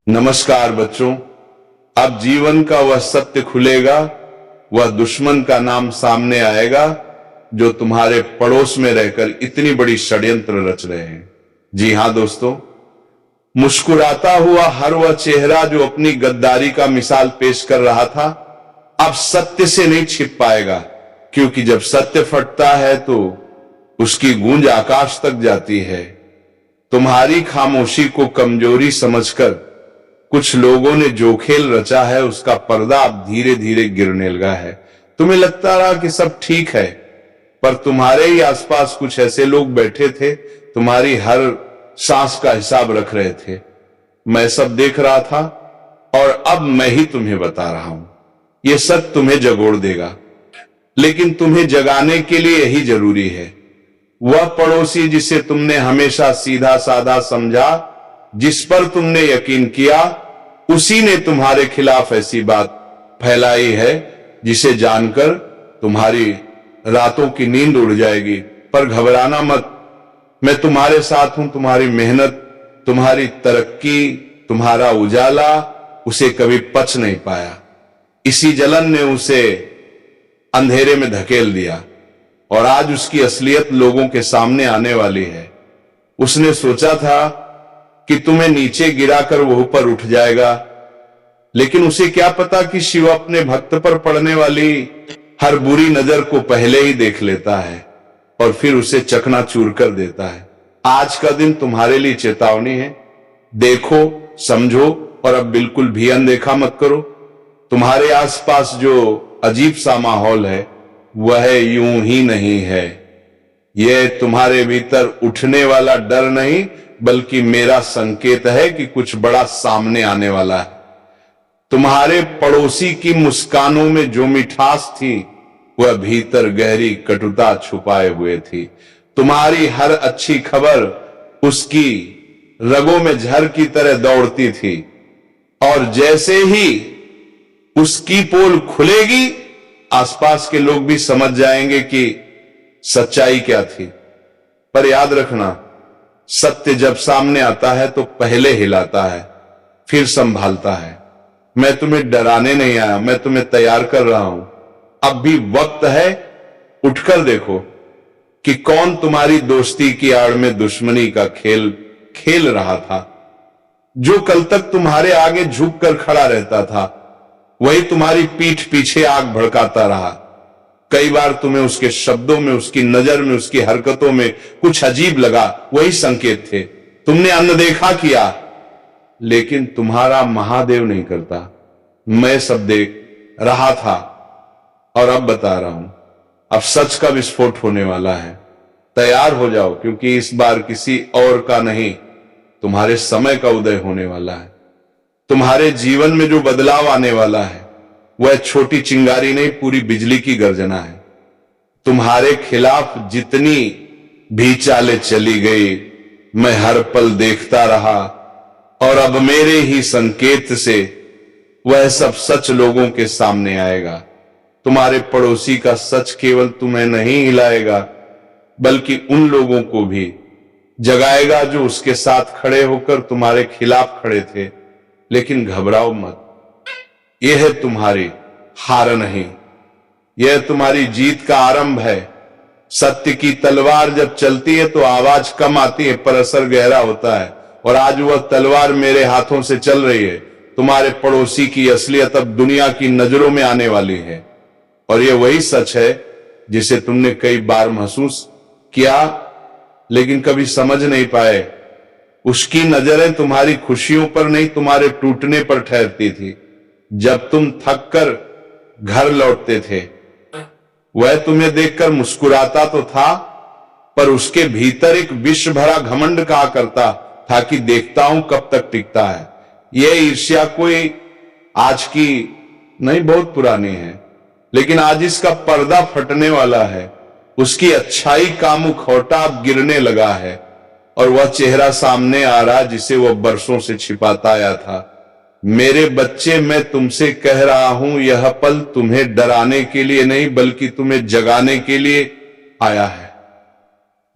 नमस्कार बच्चों। अब जीवन का वह सत्य खुलेगा, वह दुश्मन का नाम सामने आएगा जो तुम्हारे पड़ोस में रहकर इतनी बड़ी षड्यंत्र रच रहे हैं। जी हां दोस्तों, मुस्कुराता हुआ हर वह चेहरा जो अपनी गद्दारी का मिसाल पेश कर रहा था, अब सत्य से नहीं छिप पाएगा, क्योंकि जब सत्य फटता है तो उसकी गूंज आकाश तक जाती है। तुम्हारी खामोशी को कमजोरी समझकर कुछ लोगों ने जो खेल रचा है उसका पर्दा अब धीरे धीरे गिरने लगा है। तुम्हें लगता रहा कि सब ठीक है, पर तुम्हारे ही आसपास कुछ ऐसे लोग बैठे थे, तुम्हारी हर सांस का हिसाब रख रहे थे। मैं सब देख रहा था और अब मैं ही तुम्हें बता रहा हूं। यह सच तुम्हें जगोड़ देगा, लेकिन तुम्हें जगाने के लिए यही जरूरी है। वह पड़ोसी जिसे तुमने हमेशा सीधा साधा समझा, जिस पर तुमने यकीन किया, उसी ने तुम्हारे खिलाफ ऐसी बात फैलाई है जिसे जानकर तुम्हारी रातों की नींद उड़ जाएगी। पर घबराना मत, मैं तुम्हारे साथ हूं। तुम्हारी मेहनत, तुम्हारी तरक्की, तुम्हारा उजाला उसे कभी पच नहीं पाया। इसी जलन ने उसे अंधेरे में धकेल दिया और आज उसकी असलियत लोगों के सामने आने वाली है। उसने सोचा था कि तुम्हें नीचे गिराकर वो ऊपर उठ जाएगा, लेकिन उसे क्या पता कि शिव अपने भक्त पर पड़ने वाली हर बुरी नजर को पहले ही देख लेता है और फिर उसे चकनाचूर कर देता है। आज का दिन तुम्हारे लिए चेतावनी है। देखो, समझो और अब बिल्कुल भी अनदेखा मत करो। तुम्हारे आसपास जो अजीब सा माहौल है वह यूं ही नहीं है। यह तुम्हारे भीतर उठने वाला डर नहीं, बल्कि मेरा संकेत है कि कुछ बड़ा सामने आने वाला है। तुम्हारे पड़ोसी की मुस्कानों में जो मिठास थी, वह भीतर गहरी कटुता छुपाए हुए थी। तुम्हारी हर अच्छी खबर उसकी रगों में झर की तरह दौड़ती थी, और जैसे ही उसकी पोल खुलेगी, आसपास के लोग भी समझ जाएंगे कि सच्चाई क्या थी। पर याद रखना, सत्य जब सामने आता है तो पहले हिलाता है, फिर संभालता है। मैं तुम्हें डराने नहीं आया, मैं तुम्हें तैयार कर रहा हूं। अब भी वक्त है, उठकर देखो कि कौन तुम्हारी दोस्ती की आड़ में दुश्मनी का खेल खेल रहा था। जो कल तक तुम्हारे आगे झुक कर खड़ा रहता था, वही तुम्हारी पीठ पीछे आग भड़काता रहा। कई बार तुम्हें उसके शब्दों में, उसकी नजर में, उसकी हरकतों में कुछ अजीब लगा, वही संकेत थे। तुमने अनदेखा किया, लेकिन तुम्हारा महादेव नहीं करता। मैं सब देख रहा था और अब बता रहा हूं। अब सच का विस्फोट होने वाला है। तैयार हो जाओ, क्योंकि इस बार किसी और का नहीं, तुम्हारे समय का उदय होने वाला है। तुम्हारे जीवन में जो बदलाव आने वाला है वह छोटी चिंगारी नहीं, पूरी बिजली की गर्जना है। तुम्हारे खिलाफ जितनी भी चालें चली गई, मैं हर पल देखता रहा, और अब मेरे ही संकेत से वह सब सच लोगों के सामने आएगा। तुम्हारे पड़ोसी का सच केवल तुम्हें नहीं हिलाएगा, बल्कि उन लोगों को भी जगाएगा जो उसके साथ खड़े होकर तुम्हारे खिलाफ खड़े थे। लेकिन घबराओ मत, यह है तुम्हारी हार नहीं, यह तुम्हारी जीत का आरंभ है। सत्य की तलवार जब चलती है तो आवाज कम आती है, पर असर गहरा होता है। और आज वह तलवार मेरे हाथों से चल रही है। तुम्हारे पड़ोसी की असलियत अब दुनिया की नजरों में आने वाली है, और यह वही सच है जिसे तुमने कई बार महसूस किया, लेकिन कभी समझ नहीं पाए। उसकी नजरें तुम्हारी खुशियों पर नहीं, तुम्हारे टूटने पर ठहरती थी। जब तुम थक कर घर लौटते थे, वह तुम्हें देखकर मुस्कुराता तो था, पर उसके भीतर एक विष भरा घमंड कहा करता था कि देखता हूं कब तक टिकता है। यह ईर्ष्या कोई आज की नहीं, बहुत पुरानी है, लेकिन आज इसका पर्दा फटने वाला है। उसकी अच्छाई का मुखौटा अब गिरने लगा है, और वह चेहरा सामने आ रहा जिसे वह बरसों से छिपाता आया था। मेरे बच्चे, मैं तुमसे कह रहा हूं, यह पल तुम्हें डराने के लिए नहीं, बल्कि तुम्हें जगाने के लिए आया है।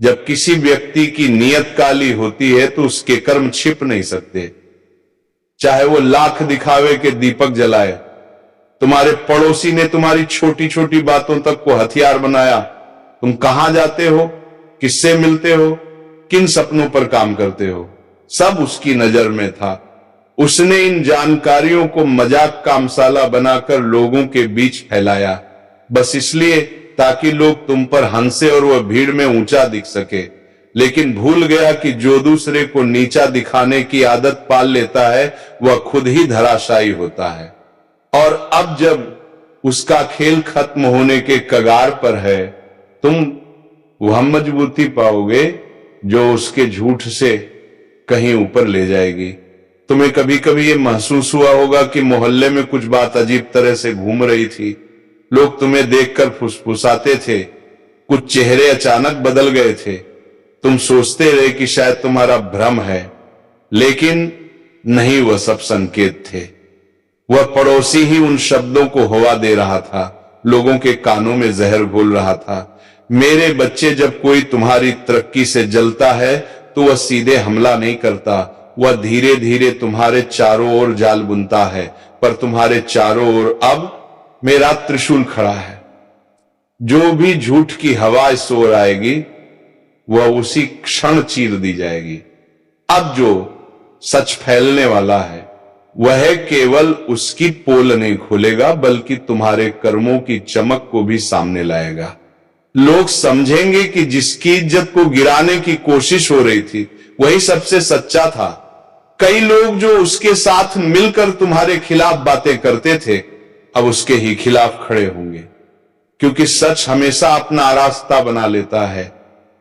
जब किसी व्यक्ति की नीयत काली होती है तो उसके कर्म छिप नहीं सकते। चाहे वो लाख दिखावे के दीपक जलाए। तुम्हारे पड़ोसी ने तुम्हारी छोटी छोटी बातों तक को हथियार बनाया। तुम कहां जाते हो, किससे मिलते हो, किन सपनों पर काम करते हो, सब उसकी नजर में था। उसने इन जानकारियों को मजाक का मसाला बनाकर लोगों के बीच फैलाया, बस इसलिए ताकि लोग तुम पर हंसे और वह भीड़ में ऊंचा दिख सके। लेकिन भूल गया कि जो दूसरे को नीचा दिखाने की आदत पाल लेता है वह खुद ही धराशायी होता है। और अब जब उसका खेल खत्म होने के कगार पर है, तुम वह मजबूती पाओगे जो उसके झूठ से कहीं ऊपर ले जाएगी। तुम्हें कभी कभी यह महसूस हुआ होगा कि मोहल्ले में कुछ बात अजीब तरह से घूम रही थी। लोग तुम्हें देखकर फुसफुसाते थे, कुछ चेहरे अचानक बदल गए थे। तुम सोचते रहे कि शायद तुम्हारा भ्रम है, लेकिन नहीं, वह सब संकेत थे। वह पड़ोसी ही उन शब्दों को हवा दे रहा था, लोगों के कानों में जहर घोल रहा था। मेरे बच्चे, जब कोई तुम्हारी तरक्की से जलता है तो वह सीधे हमला नहीं करता, वह धीरे धीरे तुम्हारे चारों ओर जाल बुनता है। पर तुम्हारे चारों ओर अब मेरा त्रिशूल खड़ा है। जो भी झूठ की हवा इस ओर आएगी वह उसी क्षण चीर दी जाएगी। अब जो सच फैलने वाला है वह केवल उसकी पोल नहीं खोलेगा, बल्कि तुम्हारे कर्मों की चमक को भी सामने लाएगा। लोग समझेंगे कि जिसकी इज्जत को गिराने की कोशिश हो रही थी वही सबसे सच्चा था। कई लोग जो उसके साथ मिलकर तुम्हारे खिलाफ बातें करते थे अब उसके ही खिलाफ खड़े होंगे, क्योंकि सच हमेशा अपना रास्ता बना लेता है।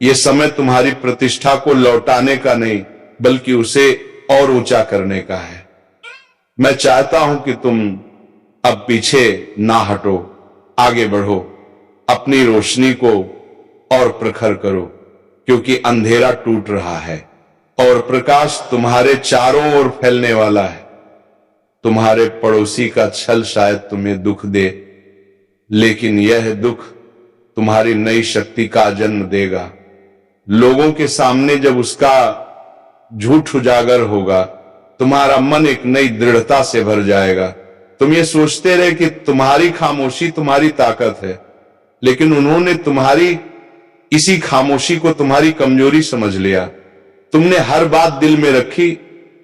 यह समय तुम्हारी प्रतिष्ठा को लौटाने का नहीं, बल्कि उसे और ऊंचा करने का है। मैं चाहता हूं कि तुम अब पीछे ना हटो, आगे बढ़ो, अपनी रोशनी को और प्रखर करो, क्योंकि अंधेरा टूट रहा है और प्रकाश तुम्हारे चारों ओर फैलने वाला है। तुम्हारे पड़ोसी का छल शायद तुम्हें दुख दे, लेकिन यह दुख तुम्हारी नई शक्ति का जन्म देगा। लोगों के सामने जब उसका झूठ उजागर होगा, तुम्हारा मन एक नई दृढ़ता से भर जाएगा। तुम ये सोचते रहे कि तुम्हारी खामोशी तुम्हारी ताकत है, लेकिन उन्होंने तुम्हारी इसी खामोशी को तुम्हारी कमजोरी समझ लिया। तुमने हर बात दिल में रखी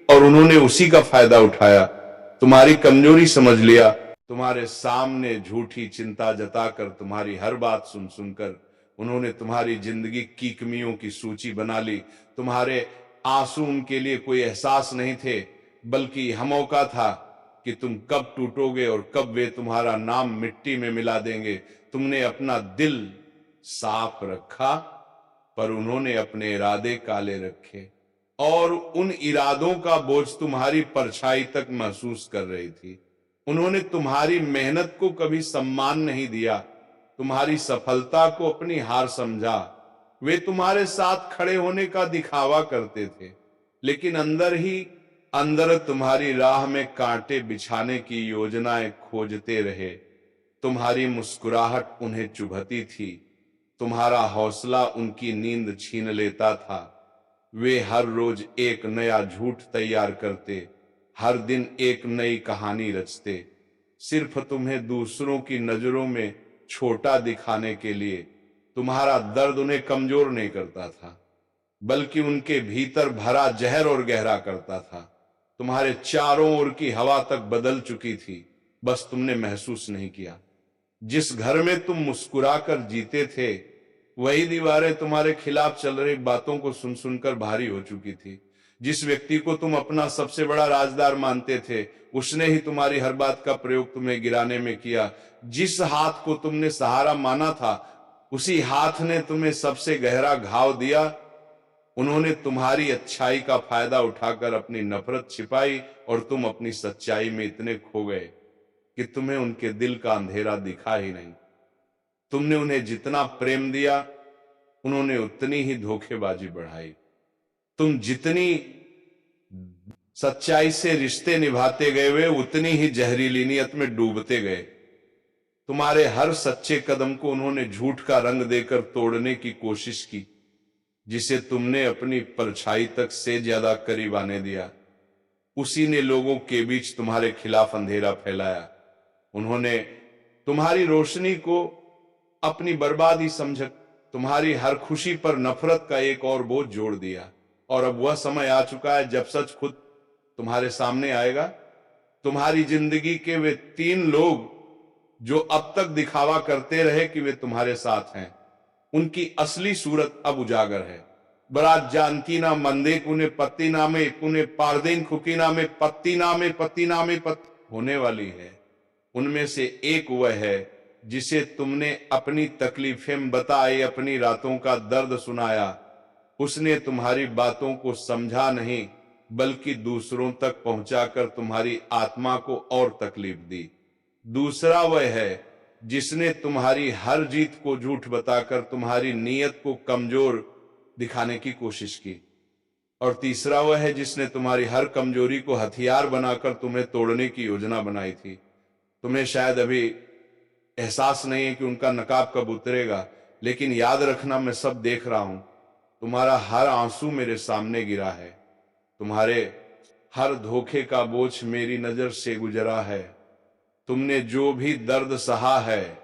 और उन्होंने उसी का फायदा उठाया। तुम्हारी कमजोरी समझ लिया, तुम्हारे सामने झूठी चिंता जताकर तुम्हारी हर बात सुन सुनकर उन्होंने तुम्हारी जिंदगी की कमियों की सूची बना ली। तुम्हारे आंसू उनके लिए कोई एहसास नहीं थे, बल्कि यह मौका था कि तुम कब टूटोगे और कब वे तुम्हारा नाम मिट्टी में मिला देंगे। तुमने अपना दिल साफ रखा, पर उन्होंने अपने इरादे काले रखे और उन इरादों का बोझ तुम्हारी परछाई तक महसूस कर रही थी। उन्होंने तुम्हारी मेहनत को कभी सम्मान नहीं दिया, तुम्हारी सफलता को अपनी हार समझा। वे तुम्हारे साथ खड़े होने का दिखावा करते थे, लेकिन अंदर ही अंदर तुम्हारी राह में कांटे बिछाने की योजनाएं खोजते रहे। तुम्हारी मुस्कुराहट उन्हें चुभती थी, तुम्हारा हौसला उनकी नींद छीन लेता था। वे हर रोज एक नया झूठ तैयार करते, हर दिन एक नई कहानी रचते, सिर्फ तुम्हें दूसरों की नजरों में छोटा दिखाने के लिए। तुम्हारा दर्द उन्हें कमजोर नहीं करता था, बल्कि उनके भीतर भरा जहर और गहरा करता था। तुम्हारे चारों ओर की हवा तक बदल चुकी थी, बस तुमने महसूस नहीं किया। जिस घर में तुम मुस्कुराकर जीते थे, वही दीवारें तुम्हारे खिलाफ चल रही बातों को सुन सुनकर भारी हो चुकी थी। जिस व्यक्ति को तुम अपना सबसे बड़ा राजदार मानते थे, उसने ही तुम्हारी हर बात का प्रयोग तुम्हें गिराने में किया। जिस हाथ को तुमने सहारा माना था, उसी हाथ ने तुम्हें सबसे गहरा घाव दिया। उन्होंने तुम्हारी अच्छाई का फायदा उठाकर अपनी नफरत छिपाई और तुम अपनी सच्चाई में इतने खो गए कि तुम्हें उनके दिल का अंधेरा दिखा ही नहीं। तुमने उन्हें जितना प्रेम दिया, उन्होंने उतनी ही धोखेबाजी बढ़ाई। तुम जितनी सच्चाई से रिश्ते निभाते गए, वे उतनी ही जहरीली नीयत में डूबते गए। तुम्हारे हर सच्चे कदम को उन्होंने झूठ का रंग देकर तोड़ने की कोशिश की, जिसे तुमने अपनी परछाई तक से ज्यादा करीब आने दिया। उसी ने लोगों के बीच तुम्हारे खिलाफ अंधेरा फैलाया। उन्होंने तुम्हारी रोशनी को अपनी बर्बादी समझ तुम्हारी हर खुशी पर नफरत का एक और बोझ जोड़ दिया। और अब वह समय आ चुका है जब सच खुद तुम्हारे सामने आएगा। तुम्हारी जिंदगी के वे 3 लोग जो अब तक दिखावा करते रहे कि वे तुम्हारे साथ हैं, उनकी असली सूरत अब उजागर है। बरात जानकी ना मंदे कुने पत्ती नामे कुने पारदेन खुकी नामे पत्ती नामे पत्ती नामे पत्ती होने वाली है। उनमें से एक वह है जिसे तुमने अपनी तकलीफें बताई, अपनी रातों का दर्द सुनाया। उसने तुम्हारी बातों को समझा नहीं बल्कि दूसरों तक पहुंचाकर तुम्हारी आत्मा को और तकलीफ दी। दूसरा वह है जिसने तुम्हारी हर जीत को झूठ बताकर तुम्हारी नीयत को कमजोर दिखाने की कोशिश की। और तीसरा वह है जिसने तुम्हारी हर कमजोरी को हथियार बनाकर तुम्हें तोड़ने की योजना बनाई थी। तुम्हें शायद अभी एहसास नहीं है कि उनका नकाब कब उतरेगा, लेकिन याद रखना, मैं सब देख रहा हूं। तुम्हारा हर आंसू मेरे सामने गिरा है। तुम्हारे हर धोखे का बोझ मेरी नजर से गुजरा है। तुमने जो भी दर्द सहा है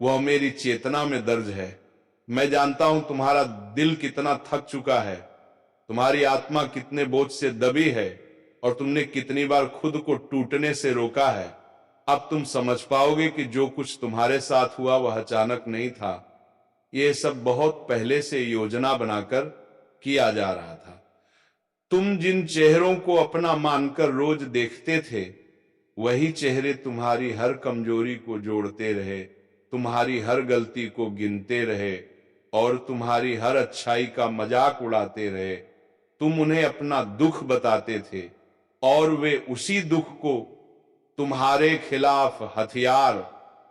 वह मेरी चेतना में दर्ज है। मैं जानता हूं तुम्हारा दिल कितना थक चुका है, तुम्हारी आत्मा कितने बोझ से दबी है और तुमने कितनी बार खुद को टूटने से रोका है। अब तुम समझ पाओगे कि जो कुछ तुम्हारे साथ हुआ वह अचानक नहीं था। यह सब बहुत पहले से योजना बनाकर किया जा रहा था। तुम जिन चेहरों को अपना मानकर रोज देखते थे, वही चेहरे तुम्हारी हर कमजोरी को जोड़ते रहे, तुम्हारी हर गलती को गिनते रहे और तुम्हारी हर अच्छाई का मजाक उड़ाते रहे। तुम उन्हें अपना दुख बताते थे और वे उसी दुख को तुम्हारे खिलाफ हथियार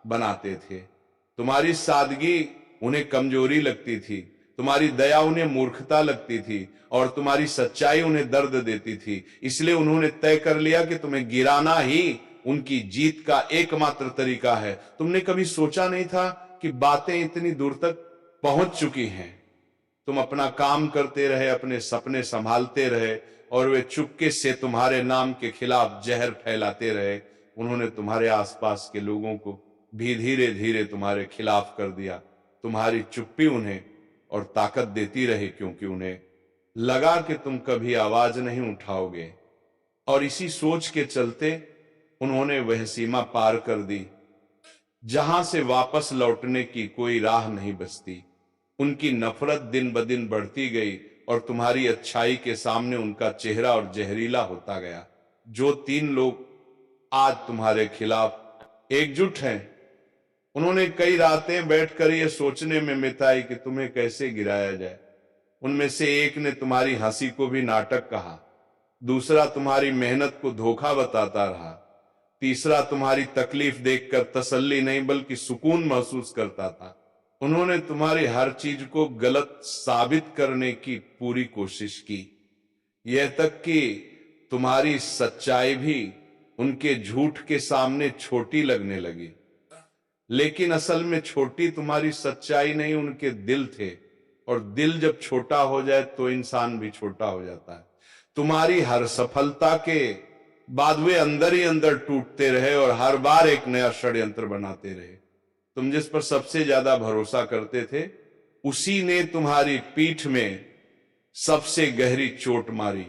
बनाते थे। तुम्हारी सादगी उन्हें कमजोरी लगती थी, तुम्हारी दया उन्हें मूर्खता लगती थी और तुम्हारी सच्चाई उन्हें दर्द देती थी। इसलिए उन्होंने तय कर लिया कि तुम्हें गिराना ही उनकी जीत का एकमात्र तरीका है। तुमने कभी सोचा नहीं था कि बातें इतनी दूर तक पहुंच चुकी हैं। तुम अपना काम करते रहे, अपने सपने संभालते रहे और वे चुपके से तुम्हारे नाम के खिलाफ जहर फैलाते रहे। उन्होंने तुम्हारे आसपास के लोगों को भी धीरे धीरे तुम्हारे खिलाफ कर दिया। तुम्हारी चुप्पी उन्हें और ताकत देती रही, क्योंकि उन्हें लगा कि तुम कभी आवाज नहीं उठाओगे। और इसी सोच के चलते उन्होंने वह सीमा पार कर दी जहां से वापस लौटने की कोई राह नहीं बचती। उनकी नफरत दिन ब दिन बढ़ती गई और तुम्हारी अच्छाई के सामने उनका चेहरा और जहरीला होता गया। जो 3 लोग आज तुम्हारे खिलाफ एकजुट हैं, उन्होंने कई रातें बैठकर यह सोचने में बिताई कि तुम्हें कैसे गिराया जाए। उनमें से एक ने तुम्हारी हंसी को भी नाटक कहा, दूसरा तुम्हारी मेहनत को धोखा बताता रहा, तीसरा तुम्हारी तकलीफ देखकर तसल्ली नहीं बल्कि सुकून महसूस करता था। उन्होंने तुम्हारी हर चीज को गलत साबित करने की पूरी कोशिश की, यह तक कि तुम्हारी सच्चाई भी उनके झूठ के सामने छोटी लगने लगी। लेकिन असल में छोटी तुम्हारी सच्चाई नहीं, उनके दिल थे। और दिल जब छोटा हो जाए तो इंसान भी छोटा हो जाता है। तुम्हारी हर सफलता के बाद वे अंदर ही अंदर टूटते रहे और हर बार एक नया षड्यंत्र बनाते रहे। तुम जिस पर सबसे ज्यादा भरोसा करते थे, उसी ने तुम्हारी पीठ में सबसे गहरी चोट मारी।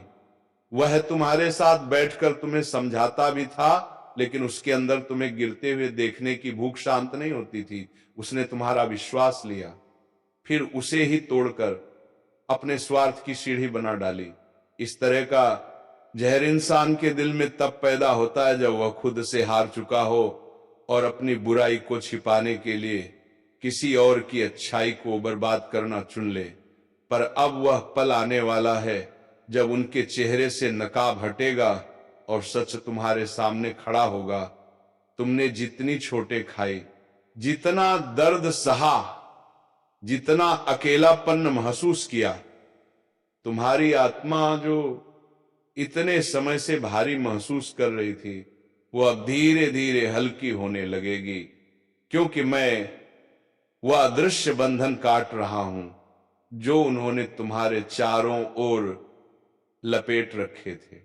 वह तुम्हारे साथ बैठकर तुम्हें समझाता भी था, लेकिन उसके अंदर तुम्हें गिरते हुए देखने की भूख शांत नहीं होती थी। उसने तुम्हारा विश्वास लिया, फिर उसे ही तोड़कर अपने स्वार्थ की सीढ़ी बना डाली। इस तरह का जहर इंसान के दिल में तब पैदा होता है जब वह खुद से हार चुका हो और अपनी बुराई को छिपाने के लिए किसी और की अच्छाई को बर्बाद करना चुन ले। पर अब वह पल आने वाला है जब उनके चेहरे से नकाब हटेगा और सच तुम्हारे सामने खड़ा होगा। तुमने जितनी छोटे खाई, जितना दर्द सहा, जितना अकेलापन महसूस किया, तुम्हारी आत्मा जो इतने समय से भारी महसूस कर रही थी, वो अब धीरे धीरे हल्की होने लगेगी, क्योंकि मैं वह अदृश्य बंधन काट रहा हूं जो उन्होंने तुम्हारे चारों ओर लपेट रखे थे।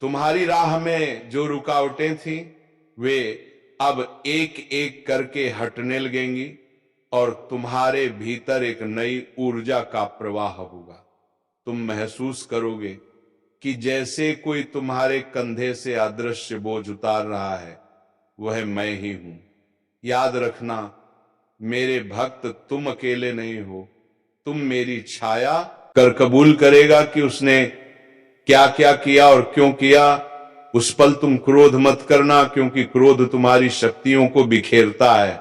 तुम्हारी राह में जो रुकावटें थी वे अब एक एक करके हटने लगेंगी और तुम्हारे भीतर एक नई ऊर्जा का प्रवाह होगा। तुम महसूस करोगे कि जैसे कोई तुम्हारे कंधे से अदृश्य बोझ उतार रहा है, वह मैं ही हूं। याद रखना मेरे भक्त, तुम अकेले नहीं हो। तुम मेरी छाया कर कबूल करेगा कि उसने क्या क्या किया और क्यों किया। उस पल तुम क्रोध मत करना, क्योंकि क्रोध तुम्हारी शक्तियों को बिखेरता है।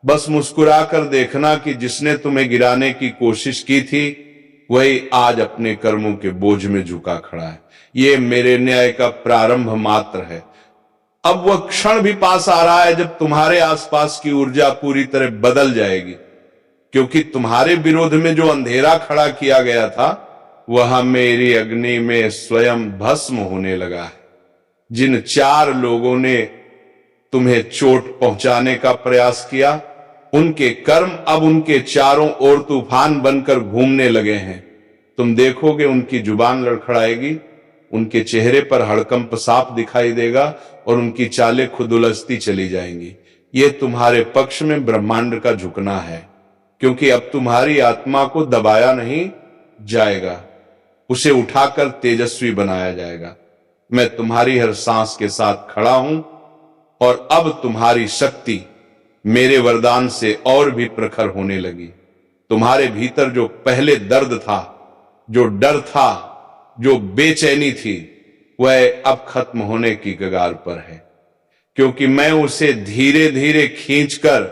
बस मुस्कुराकर देखना कि जिसने तुम्हें गिराने की कोशिश की थी वही आज अपने कर्मों के बोझ में झुका खड़ा है। ये मेरे न्याय का प्रारंभ मात्र है। अब वह क्षण भी पास आ रहा है जब तुम्हारे आसपास की ऊर्जा पूरी तरह बदल जाएगी, क्योंकि तुम्हारे विरोध में जो अंधेरा खड़ा किया गया था वह मेरी अग्नि में स्वयं भस्म होने लगा है। जिन 4 लोगों ने तुम्हें चोट पहुंचाने का प्रयास किया, उनके कर्म अब उनके चारों ओर तूफान बनकर घूमने लगे हैं। तुम देखोगे उनकी जुबान लड़खड़ाएगी, उनके चेहरे पर हड़कंप साफ दिखाई देगा और उनकी चालें खुद उलझती चली जाएंगी। ये तुम्हारे पक्ष में ब्रह्मांड का झुकना है, क्योंकि अब तुम्हारी आत्मा को दबाया नहीं जाएगा, उसे उठाकर तेजस्वी बनाया जाएगा। मैं तुम्हारी हर सांस के साथ खड़ा हूं और अब तुम्हारी शक्ति मेरे वरदान से और भी प्रखर होने लगी। तुम्हारे भीतर जो पहले दर्द था, जो डर था, जो बेचैनी थी, वह अब खत्म होने की कगार पर है, क्योंकि मैं उसे धीरे धीरे खींचकर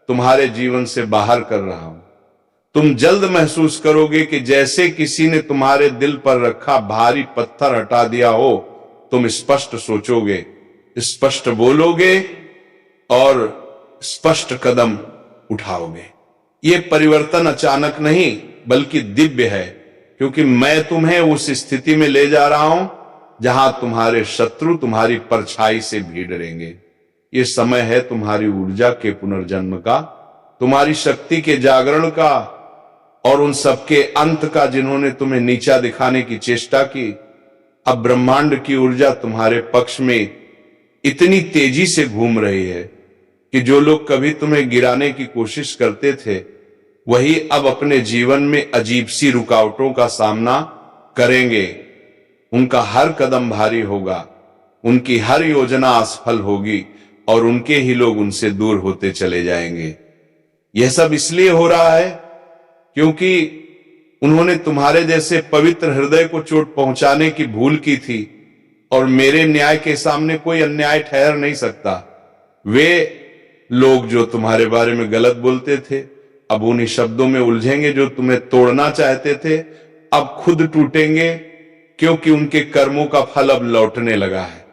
तुम्हारे जीवन से बाहर कर रहा हूं। तुम जल्द महसूस करोगे कि जैसे किसी ने तुम्हारे दिल पर रखा भारी पत्थर हटा दिया हो। तुम स्पष्ट सोचोगे, स्पष्ट बोलोगे और स्पष्ट कदम उठाओगे। ये परिवर्तन अचानक नहीं बल्कि दिव्य है, क्योंकि मैं तुम्हें उस स्थिति में ले जा रहा हूं जहां तुम्हारे शत्रु तुम्हारी परछाई से भी डरेंगे। ये समय है तुम्हारी ऊर्जा के पुनर्जन्म का, तुम्हारी शक्ति के जागरण का और उन सबके अंत का जिन्होंने तुम्हें नीचा दिखाने की चेष्टा की। अब ब्रह्मांड की ऊर्जा तुम्हारे पक्ष में इतनी तेजी से घूम रही है कि जो लोग कभी तुम्हें गिराने की कोशिश करते थे, वही अब अपने जीवन में अजीब सी रुकावटों का सामना करेंगे। उनका हर कदम भारी होगा, उनकी हर योजना असफल होगी और उनके ही लोग उनसे दूर होते चले जाएंगे। यह सब इसलिए हो रहा है क्योंकि उन्होंने तुम्हारे जैसे पवित्र हृदय को चोट पहुंचाने की भूल की थी और मेरे न्याय के सामने कोई अन्याय ठहर नहीं सकता। वे लोग जो तुम्हारे बारे में गलत बोलते थे अब उन्हीं शब्दों में उलझेंगे। जो तुम्हें तोड़ना चाहते थे अब खुद टूटेंगे, क्योंकि उनके कर्मों का फल अब लौटने लगा है।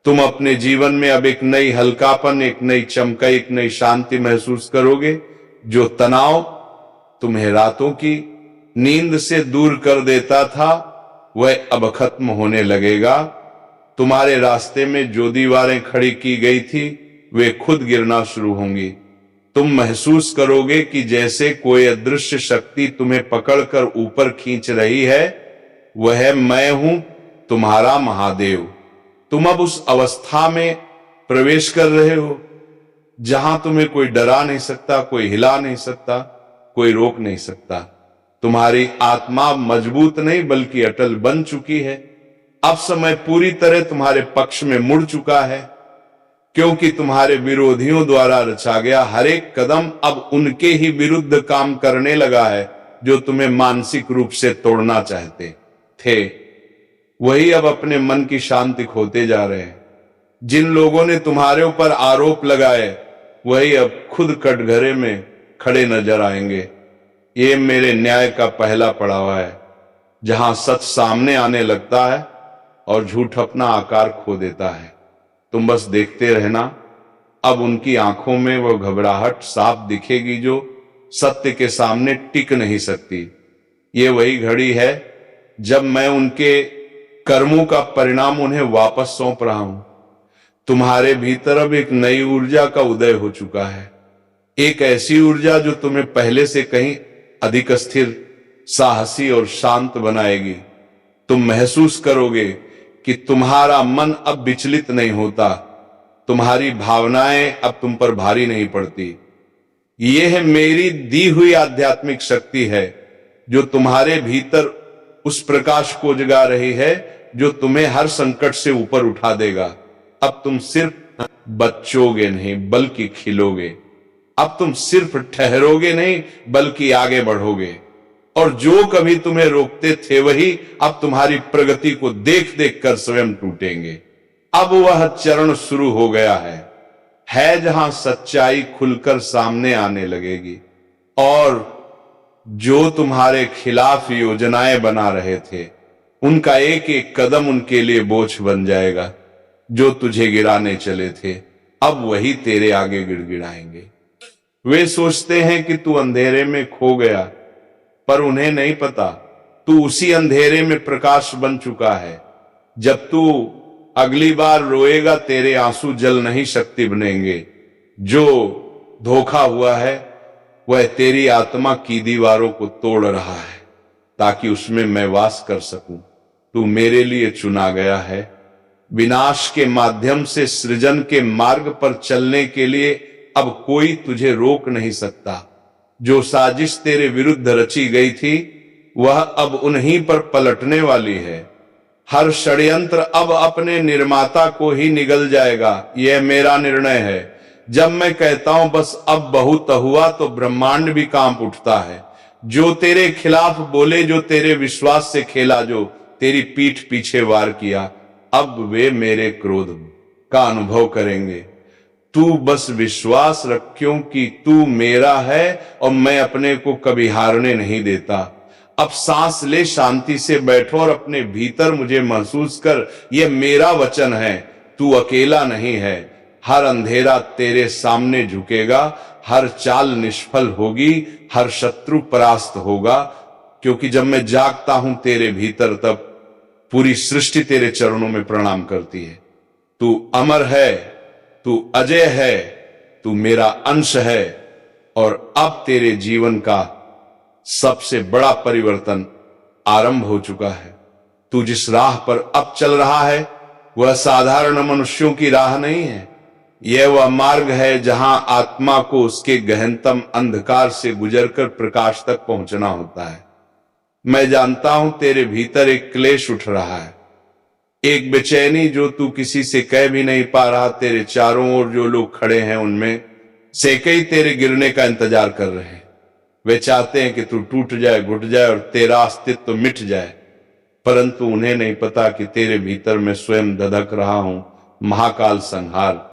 तुम अपने जीवन में अब एक नई हल्कापन, एक नई चमक, एक नई शांति महसूस करोगे। जो तनाव तुम्हें रातों की नींद से दूर कर देता था वह अब खत्म होने लगेगा। तुम्हारे रास्ते में जो दीवारें खड़ी की गई थी वे खुद गिरना शुरू होंगी। तुम महसूस करोगे कि जैसे कोई अदृश्य शक्ति तुम्हें पकड़कर ऊपर खींच रही है। वह मैं हूं, तुम्हारा महादेव। तुम अब उस अवस्था में प्रवेश कर रहे हो जहां तुम्हें कोई डरा नहीं सकता, कोई हिला नहीं सकता, कोई रोक नहीं सकता। तुम्हारी आत्मा मजबूत नहीं बल्कि अटल बन चुकी है। अब समय पूरी तरह तुम्हारे पक्ष में मुड़ चुका है, क्योंकि तुम्हारे विरोधियों द्वारा रचा गया हर एक कदम अब उनके ही विरुद्ध काम करने लगा है जो तुम्हें मानसिक रूप से तोड़ना चाहते थे। वही अब अपने मन की शांति खोते जा रहे हैं। जिन लोगों ने तुम्हारे ऊपर आरोप लगाए वही अब खुद कटघरे में खड़े नजर आएंगे। ये मेरे न्याय का पहला पड़ाव है, जहां सच सामने आने लगता है और झूठ अपना आकार खो देता है। तुम बस देखते रहना। अब उनकी आंखों में वह घबराहट साफ दिखेगी जो सत्य के सामने टिक नहीं सकती। ये वही घड़ी है जब मैं उनके कर्मों का परिणाम उन्हें वापस सौंप रहा हूं। तुम्हारे भीतर अब एक नई ऊर्जा का उदय हो चुका है, एक ऐसी ऊर्जा जो तुम्हें पहले से कहीं अधिक स्थिर, साहसी और शांत बनाएगी। तुम महसूस करोगे कि तुम्हारा मन अब विचलित नहीं होता, तुम्हारी भावनाएं अब तुम पर भारी नहीं पड़ती। यह मेरी दी हुई आध्यात्मिक शक्ति है जो तुम्हारे भीतर उस प्रकाश को जगा रही है जो तुम्हें हर संकट से ऊपर उठा देगा। अब तुम सिर्फ बचोगे नहीं बल्कि खिलोगे। अब तुम सिर्फ ठहरोगे नहीं बल्कि आगे बढ़ोगे। और जो कभी तुम्हें रोकते थे वही अब तुम्हारी प्रगति को देख देख कर स्वयं टूटेंगे। अब वह चरण शुरू हो गया है जहां सच्चाई खुलकर सामने आने लगेगी और जो तुम्हारे खिलाफ योजनाएं बना रहे थे उनका एक एक कदम उनके लिए बोझ बन जाएगा। जो तुझे गिराने चले थे अब वही तेरे आगे गिड़गिड़ाएंगे। वे सोचते हैं कि तू अंधेरे में खो गया, पर उन्हें नहीं पता तू उसी अंधेरे में प्रकाश बन चुका है। जब तू अगली बार रोएगा तेरे आंसू जल नहीं शक्ति बनेंगे। जो धोखा हुआ है वह तेरी आत्मा की दीवारों को तोड़ रहा है ताकि उसमें मैं वास कर सकूं। तू मेरे लिए चुना गया है। विनाश के माध्यम से सृजन के मार्ग पर चलने के लिए अब कोई तुझे रोक नहीं सकता। जो साजिश तेरे विरुद्ध रची गई थी वह अब उन्हीं पर पलटने वाली है। हर षड्यंत्र अब अपने निर्माता को ही निगल जाएगा। यह मेरा निर्णय है। जब मैं कहता हूं बस अब बहुत हुआ तो ब्रह्मांड भी कांप उठता है। जो तेरे खिलाफ बोले, जो तेरे विश्वास से खेला, जो तेरी पीठ पीछे वार किया, अब वे मेरे क्रोध का अनुभव करेंगे। तू बस विश्वास रख क्योंकि तू मेरा है और मैं अपने को कभी हारने नहीं देता। अब सांस ले, शांति से बैठो और अपने भीतर मुझे महसूस कर। यह मेरा वचन है, तू अकेला नहीं है। हर अंधेरा तेरे सामने झुकेगा, हर चाल निष्फल होगी, हर शत्रु परास्त होगा। क्योंकि जब मैं जागता हूं तेरे भीतर तब पूरी सृष्टि तेरे चरणों में प्रणाम करती है। तू अमर है, तू अजय है, तू मेरा अंश है और अब तेरे जीवन का सबसे बड़ा परिवर्तन आरंभ हो चुका है। तू जिस राह पर अब चल रहा है वह साधारण मनुष्यों की राह नहीं है। यह वह मार्ग है जहां आत्मा को उसके गहनतम अंधकार से गुजरकर प्रकाश तक पहुंचना होता है। मैं जानता हूं तेरे भीतर एक क्लेश उठ रहा है, एक बेचैनी जो तू किसी से कह भी नहीं पा रहा। तेरे चारों ओर जो लोग खड़े हैं उनमें से कई तेरे गिरने का इंतजार कर रहे हैं। वे चाहते हैं कि तू टूट जाए, घुट जाए और तेरा अस्तित्व मिट जाए, परंतु उन्हें नहीं पता कि तेरे भीतर मैं स्वयं धधक रहा हूं। महाकाल संहार